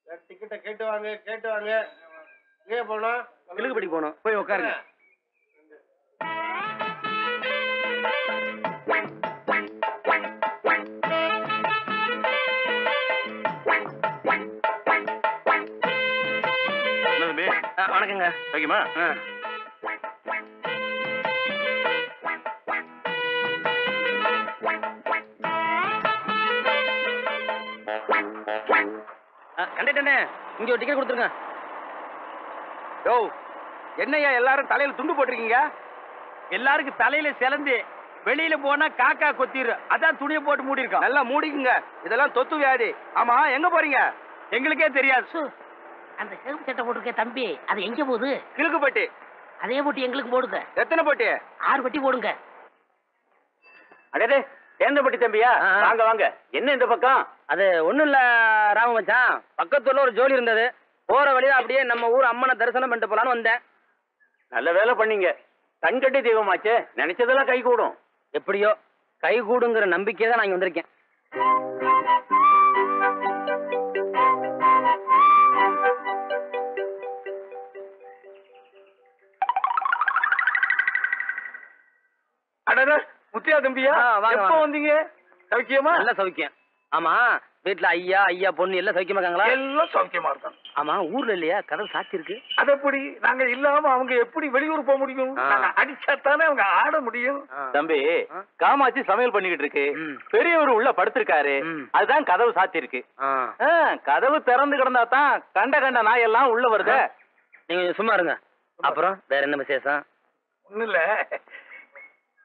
டிக்கெட்டை கேட்டு வாங்க கேட்டு வாங்க. எங்கே போனோம்? கிழக்குப்படி போனோம். போய் உட்காருங்க. வணக்கங்க. ஓகேமா? கண்டக்டர்னே, இங்க ஒரு டிக்கெட் கொடுத்துருங்க. யோ, என்னையா எல்லாரும் தலையில துண்டு போட்டிருக்கீங்க? எல்லாருக்கும் தலையில சிலந்து வெளியில போனா காக்கா கொத்திரு. அதான் துணியை போட்டு மூடி இருக்கோம். நல்லா மூடிக்குங்க. இதெல்லாம் தொத்து வியாதி. ஆமா, எங்க போறீங்க? எங்களுக்கே தெரியாது. அந்த செருப்பு சட்டை போட்டுருக்க தம்பி, அது எங்க போகுது? கிழக்குப்பட்டி. அதே போட்டி எங்களுக்கு போடுங்க. எத்தனை போட்டி? 6 பட்டி போடுங்க. அடே, தேர்ந்தபட்டி தம்பியா? வாங்க வாங்க. என்ன இந்த பக்கம்? அது ஒண்ணும் இல்ல ராம மச்சான், பக்கத்துல ஒரு ஜோலி இருந்தது. போற வழியில அப்படியே நம்ம ஊர் அம்மனை தரிசனம் பண்ணிட்டு போலான்னு வந்தேன். நல்ல வேலை பண்ணீங்க. கண்கட்டி தெய்வமாச்சே, நினைச்சதெல்லாம் கை கூடும். எப்படியோ கை கூடுங்கிற நம்பிக்கை தான் நான் இங்க வந்திருக்கேன். முத்தியா தம்பியா, எப்ப வந்தீங்க? சௌக்கியமா? நல்ல சௌக்கியம். ஆமா, வீட்டுல ஐயா ஐயா பொண்ணு எல்லாம் சௌக்கியமா இருக்காங்களா? எல்லாம் சௌக்கியமா இருக்காங்க. ஆமா, ஊர்ல இல்லையா கதவு சாத்தி இருக்கு? அது எப்படி? நாங்க இல்லாம அவங்க எப்படி வெளியூர் போக முடியும்? அடிச்சாத்தானே அவங்க ஆட முடியும். தம்பி, காமாட்சி சமையல் பண்ணிக்கிட்டு இருக்கு. பெரியவர் உள்ள படுத்திருக்காரு. அதுதான் கதவு சாத்தி இருக்கு. கதவு திறந்து கிடந்தா தான் கண்ட கண்ட நாய் எல்லாம் உள்ள வருது. நீங்க சும்மா இருங்க. அப்புறம் வேற என்ன விசேஷம்? ஒண்ணு இல்ல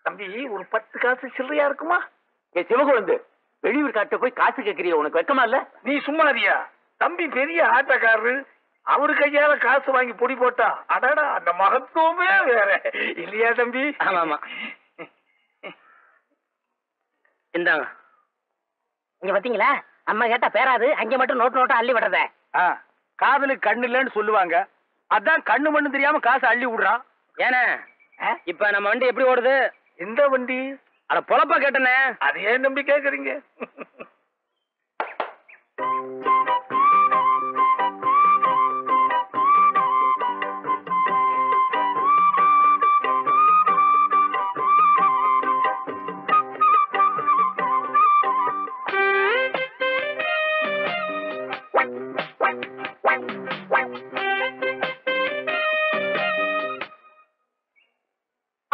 தம்பி, ஒரு 10 காசு சில்லறையா இருக்குமா? சிவகுழந்து, வெளியூர் காட்ட போய் காசு கேட்கறிய, உனக்கு வெக்கமா இல்ல? நீ சும்மாரியா? தம்பி பெரிய ஆட்டக்காரரு, அவரு கையால காசு வாங்கி பொடி போட்டா அடடா, அந்த மகத்துவமே வேற இல்லையா தம்பி? ஆமா ஆமா. இந்தாங்க. இங்க பாத்தீங்களா, அம்மா கேட்டா பேராது, அங்க மட்டும் நோட்டு நோட்டா அள்ளி விடுறத. காதலுக்கு கண்ணு இல்லன்னு சொல்லுவாங்க. அதான் கண்ணு மண்ணு தெரியாம காசு அள்ளி விடுறான். ஏனே, இப்ப நம்ம வண்டி எப்படி ஓடுது? எந்த வண்டி? அட பொழப்பா கேட்டனே. அது ஏன் நம்பி கேக்குறீங்க?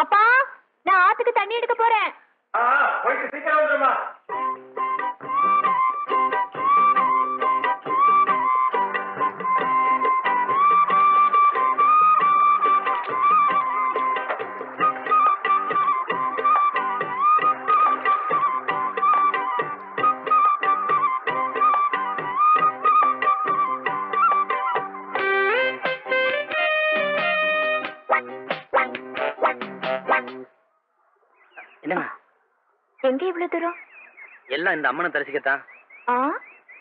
அப்பா, நான் ஆத்துக்கு தண்ணி எடுக்க போறேன். போயிட்டு சீக்கிரம் வந்துருமா. என்னங்க எங்க இவ்வளவு தூரம்? எல்லாம் இந்த அம்மனை தரிசிக்கத்தான். ஆ,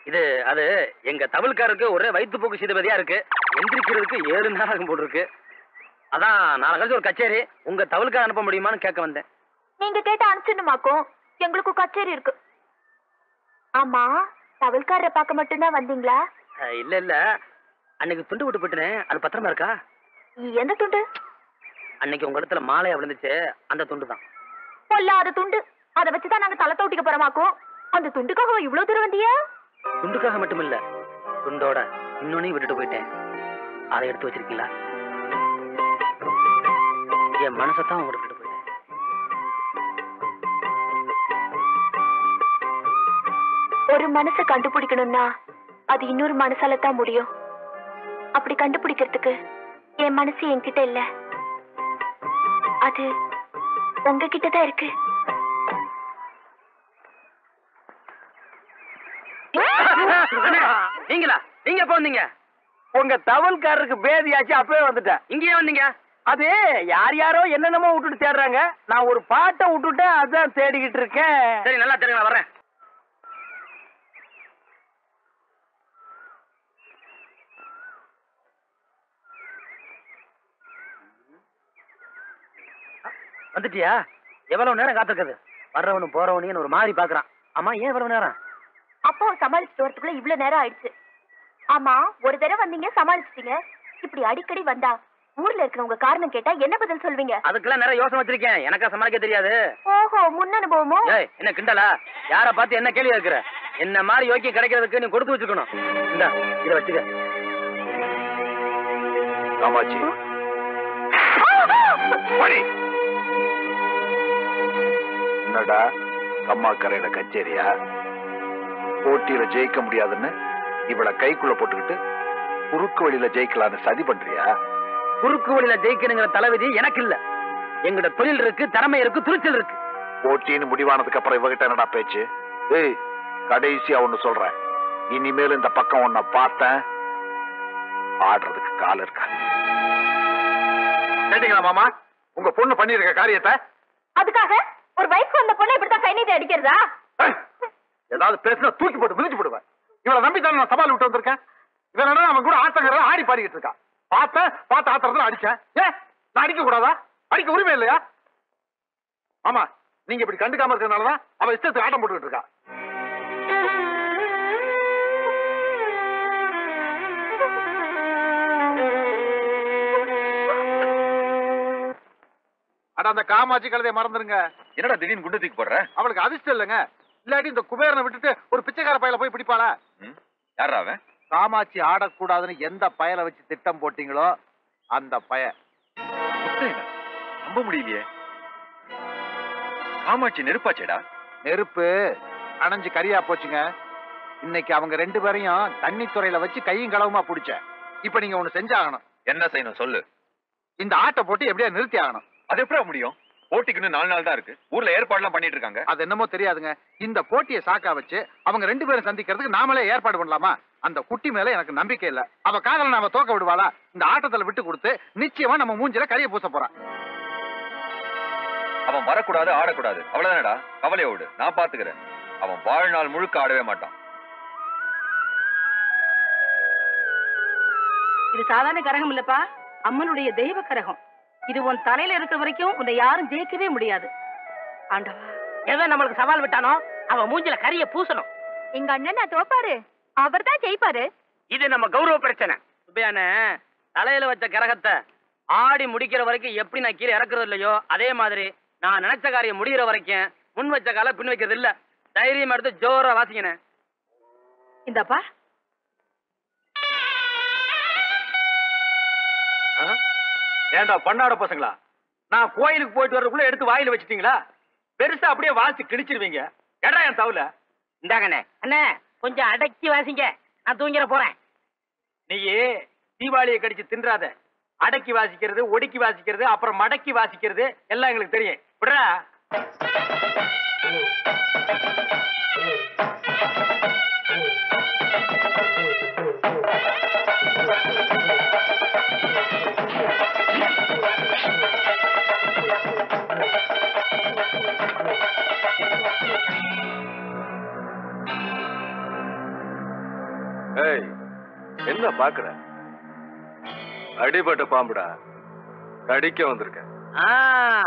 இது அது எங்க தமிழ்காரருக்கு ஒரே வயிற்றுப்போக்கு சீதபதியா இருக்கு. எந்திரிக்கிறதுக்கு 7 நேரம் போட்டிருக்கு. அதான் நாளை கழிச்சு ஒரு கச்சேரி, உங்க தமிழ்கார அனுப்ப முடியுமான்னு கேட்க வந்தேன். நீங்க கேட்ட அனுப்பிச்சிடணுமாக்கும்? எங்களுக்கு கச்சேரி இருக்கு. ஆமா, தவல்காரரை பார்க்க மட்டும்தான் வந்தீங்களா? இல்ல இல்ல, அன்னைக்கு துண்டு விட்டு போட்டுனேன், அது பத்திரமா இருக்கா? எந்த துண்டு? அன்னைக்கு உங்க இடத்துல மாலையா விழுந்துச்சு, அந்த துண்டு தான். பொல்லாத துண்டு. அதை வச்சுதான் நாங்க தலை தோட்டிக்க போறோமாக்கும். அந்த துண்டுக்காக இவ்வளவு தூரம் வந்தியா? துண்டுக்காக மட்டும் இல்ல, துண்டோட இன்னொன்னையும் விட்டுட்டு போயிட்டேன். அதை எடுத்து வச்சிருக்கீங்களா? என் மனசத்தான் உங்களை விட்டுட்டு போயிட்டேன். ஒரு மனசை கண்டுபிடிக்கணும்னா அது இன்னொரு மனசால தான் முடியும். அப்படி கண்டுபிடிக்கிறதுக்கு என் மனசு என்கிட்ட இல்ல, அது உங்ககிட்ட தான் இருக்கு. நீங்களா? நீங்க எப்ப வந்தீங்க? உங்க தவல்காரருக்கு பேதியாச்சு, அப்பவே வந்துட்டேன். இங்கேயே வந்தீங்க? அது யார் யாரோ என்னென்னமோ விட்டுட்டு தேடுறாங்க. நான் ஒரு பாட்டை விட்டுட்டேன், அதான் தேடிக்கிட்டு இருக்கேன். சரி, நல்லா தெரியும், நான் வர்றேன். வந்துட்டியா? எவ்வளவு நேரம் காத்திருக்குது? வர்றவனும் போறவனையும் ஒரு மாதிரி பாக்குறான். அம்மா, ஏன் இவ்வளவு நேரம்? அப்போ சமாளிச்சுட்டு வரதுக்குள்ள இவ்வளவு நேரம் ஆயிடுச்சு. ஆமா, ஒரு தடவை வந்தீங்க சமாளிச்சிட்டீங்க. இப்படி அடிக்கடி வந்தா ஊர்ல இருக்கிறவங்க காரணம் கேட்டா என்ன பதில் சொல்வீங்க? அதுக்கெல்லாம் நிறைய யோசனை வச்சிருக்கேன். எனக்கா சமாளிக்க தெரியாது. ஓஹோ, முன் அனுபவமோ? ஏய், என்ன கிண்டலா? யார பார்த்து என்ன கேள்வி கேட்கிற? என்ன மாதிரி யோக்கியம் கிடைக்கிறதுக்கு நீ கொடுத்து வச்சுக்கணும். இந்த இத வச்சுக்க. காமாட்சி படி. என்னடா கம்மா கரையில கச்சேரியா? போட்டியில ஜெயிக்க முடியாதுன்னு இவளை கைக்குள்ள போட்டுக்கிட்டு குறுக்கு வழியில ஜெயிக்கலான்னு சதி பண்றியா? குறுக்கு வழியில ஜெயிக்கணுங்கிற தலைவிதி எனக்கு இல்ல. எங்கட தொழில் இருக்கு, திறமை இருக்கு, துணிச்சல் இருக்கு. போட்டின்னு முடிவானதுக்கு அப்புறம் இவகிட்ட என்னடா பேச்சு? ஏய், கடைசியா ஒண்ணு சொல்றேன். இனிமேல் இந்த பக்கம் உன்னை பார்த்தேன், ஆடுறதுக்கு கால் இருக்கா? கேட்டீங்களா மாமா? உங்க பொண்ணு பண்ணிருக்க காரியத்தை? அதுக்காக ஒரு வயசுக்கு வந்த பொண்ணை இப்படித்தான் கை நீட்டி அடிக்கிறதா? ஏதாவது பேசினா தூக்கி போட்டு மிதிச்சு போடுவேன். இவளை நம்பி தானே நான் சவால் விட்டு வந்திருக்கேன். இவன் அவன் கூட ஆட்டங்கிறத ஆடி பாடிக்கிட்டு இருக்கான். பார்த்து ஆத்திரத்துல அடிச்சேன். ஏன் நான் அடிக்க கூடாதா? அடிக்க உரிமை இல்லையா? ஆமா, நீங்க இப்படி கண்டுக்காம இருக்கிறதுனாலதான் அவன் இஷ்டத்துக்கு ஆட்டம் போட்டுக்கிட்டு இருக்கா. அட, அந்த காமாட்சி கழுதையை மறந்துருங்க. என்னடா திடீர்னு குண்டு தூக்கி போடுற? அவளுக்கு அதிர்ஷ்டம் இல்லைங்க. இல்லாட்டி இந்த குபேரனை விட்டுட்டு ஒரு பிச்சைக்கார பையல போய் பிடிப்பாளா? யாரா அவன்? காமாட்சி ஆடக்கூடாதுன்னு எந்த பயலை வச்சு திட்டம் போட்டீங்களோ அந்த பய. நம்ப முடியலையே. காமாட்சி நெருப்பாச்சேடா. நெருப்பு அணைஞ்சு கரியா போச்சுங்க. இன்னைக்கு அவங்க 2 பேரையும் தண்ணி துறையில வச்சு கையும் களவுமா பிடிச்ச. இப்ப நீங்க ஒண்ணு செஞ்சாகணும். என்ன செய்யணும் சொல்லு. இந்த ஆட்டை போட்டு எப்படியா நிறுத்தி ஆகணும். அது எப்படி முடியும்? போட்டிக்குன்னு 4 நாள் தான் இருக்கு. ஊர்ல ஏற்பாடுலாம் பண்ணிட்டு இருக்காங்க. அது என்னமோ தெரியாதுங்க. இந்த போட்டியை சாக்கா வச்சு அவங்க 2 பேரும் சந்திக்கிறதுக்கு நாமளே ஏற்பாடு பண்ணலாமா? அந்த குட்டி மேல எனக்கு நம்பிக்கை இல்ல. அவ காதல நாம தோக்க விடுவாளா? இந்த ஆட்டத்துல விட்டு கொடுத்து நிச்சயமா நம்ம மூஞ்சில கரிய பூச போறான். அவன் வரக்கூடாது, ஆடக்கூடாது, அவ்வளவுதானடா. கவலையோடு நான் பாத்துக்கிறேன். அவன் வாழ்நாள் முழுக்க ஆடவே மாட்டான். இது சாதாரண கரகம் இல்லப்பா, அம்மனுடைய தெய்வ கரகம். இது உன் தலையில இருக்கிற வரைக்கும் உன்னை யாரும் ஜெயிக்கவே முடியாது. ஆண்டவா, எவன் நம்மளுக்கு சவால் விட்டானோ அவன் மூஞ்சில கரிய பூசணும். எங்க அண்ணன் நான் தோப்பாரு, அவர் தான் ஜெயிப்பாரு. இது நம்ம கௌரவ பிரச்சனை. சுப்பையானே, தலையில வச்ச கரகத்தை ஆடி முடிக்கிற வரைக்கும் எப்படி நான் கீழே இறக்குறது இல்லையோ, அதே மாதிரி நான் நினைச்ச காரியம் முடிகிற வரைக்கும் முன் வச்ச கால பின் வைக்கிறது இல்ல. தைரியம் எடுத்து ஜோரா வாசிக்கணும். இந்தப்பா, ஏண்டா பண்ணாட பசங்களா, நான் கோயிலுக்கு போயிட்டு வர்றதுக்குள்ள எடுத்து வாயில வச்சிட்டீங்களா? பெருசா அப்படியே வாசி கிழிச்சிருவீங்க. ஏடா என் தவுல. இந்தாங்கண்ணே. அண்ணே, கொஞ்சம் அடக்கி வாசிங்க, நான் தூங்கிட போறேன். நீயே தீபாவளியை கடிச்சு தின்றாத. அடக்கி வாசிக்கிறது, ஒடுக்கி வாசிக்கிறது, அப்புறம் மடக்கி வாசிக்கிறது எல்லாம் எங்களுக்கு தெரியும். விடுறா. ஏய், என்ன பாக்குற? அடிபட்ட பாம்புடா, கடிக்க வந்திருக்க.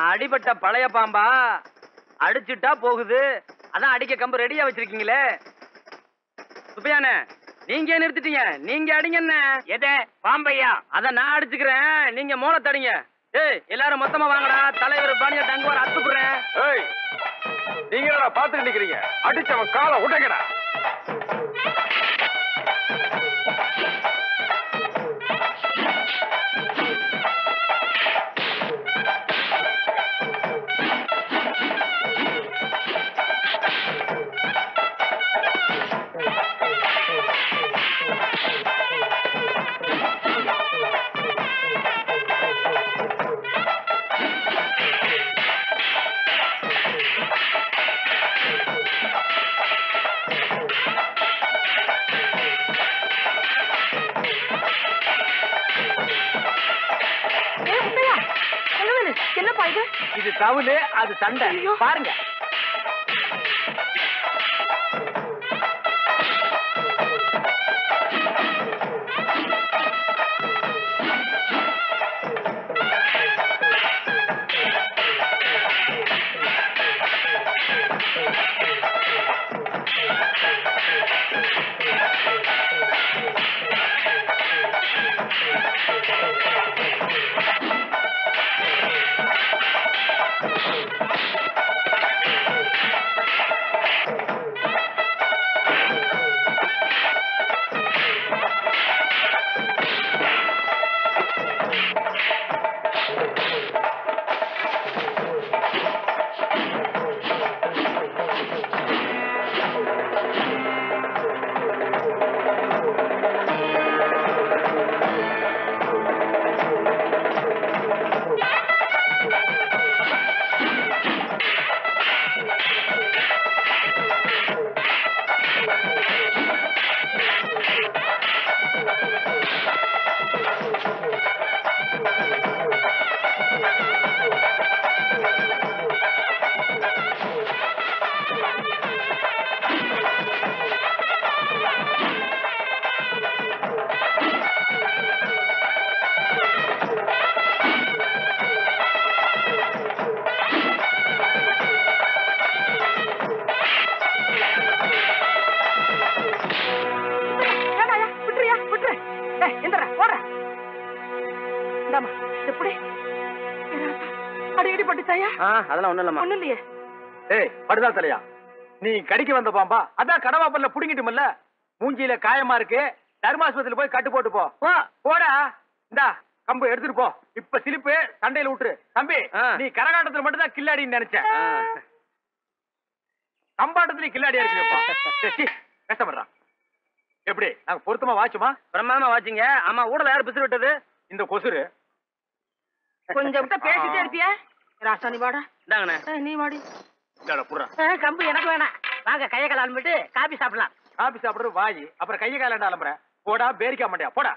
அடிபட்ட பழைய பாம்பா? அடிச்சுட்டா போகுது, அதான் அடிக்க கம்பு ரெடியா வச்சிருக்கீங்களே. சுப்பையானே, நீங்க நிறுத்திட்டீங்க, நீங்க அடிங்க. என்ன எத பாம்பையா? அத நான் அடிச்சுக்கிறேன், நீங்க மோள தடிங்க. ஏய், எல்லாரும் மொத்தமா வாங்கடா. தலைவர் பாணியா தங்குவார் அத்துப்புறேன். ஏய், நீங்க என்னடா பாத்துட்டு நிக்கிறீங்க? அடிச்சவன் காலை உடைங்கடா. என்னப்பா இது? இது தவுலு, அது சண்டை. பாருங்க. அடிக்கடி பட்டுச்சாயா? அதெல்லாம் ஒண்ணும் இல்லம்மா. ஒண்ணும் இல்லையே. ஏய் படுதா தலையா, நீ கடிக்க வந்த பாம்பா? அதான் கடவாப்பல்ல புடுங்கிட்டுமல்ல, மூஞ்சியில காயமா இருக்கு, தர்மாஸ்பத்திரியில போய் கட்டு போட்டு போ. போடா, இந்தா கம்பு எடுத்துட்டு போ. இப்ப சிலிப்பு சண்டையில விட்டுரு. தம்பி, நீ கரகாட்டத்துல மட்டும் தான் கில்லாடின்னு நினைச்சேன், கம்பாட்டத்துல கில்லாடியா இருக்கு. கஷ்டப்படுறான். எப்படி நாங்க பொருத்தமா வாச்சுமா? பிரமாதமா வாச்சிங்க. ஆமா, ஊடல யாரு பிசுறு விட்டது? இந்த கொசுரு. கொஞ்சம் விட்ட பேசிட்டே இருப்பியா? ராசா நீ வாடா. இந்தாங்கண்ணே. நீ வாடி. புடுறா. கம்பு எனக்கு வேணாம். வாங்க கையை கால் ஆரம்பிட்டு காபி சாப்பிடலாம். காபி சாப்பிடுறது வாயி, அப்புறம் கையை காலண்டா அலம்புற. போடா, பேரிக்கா மாட்டியா போடா.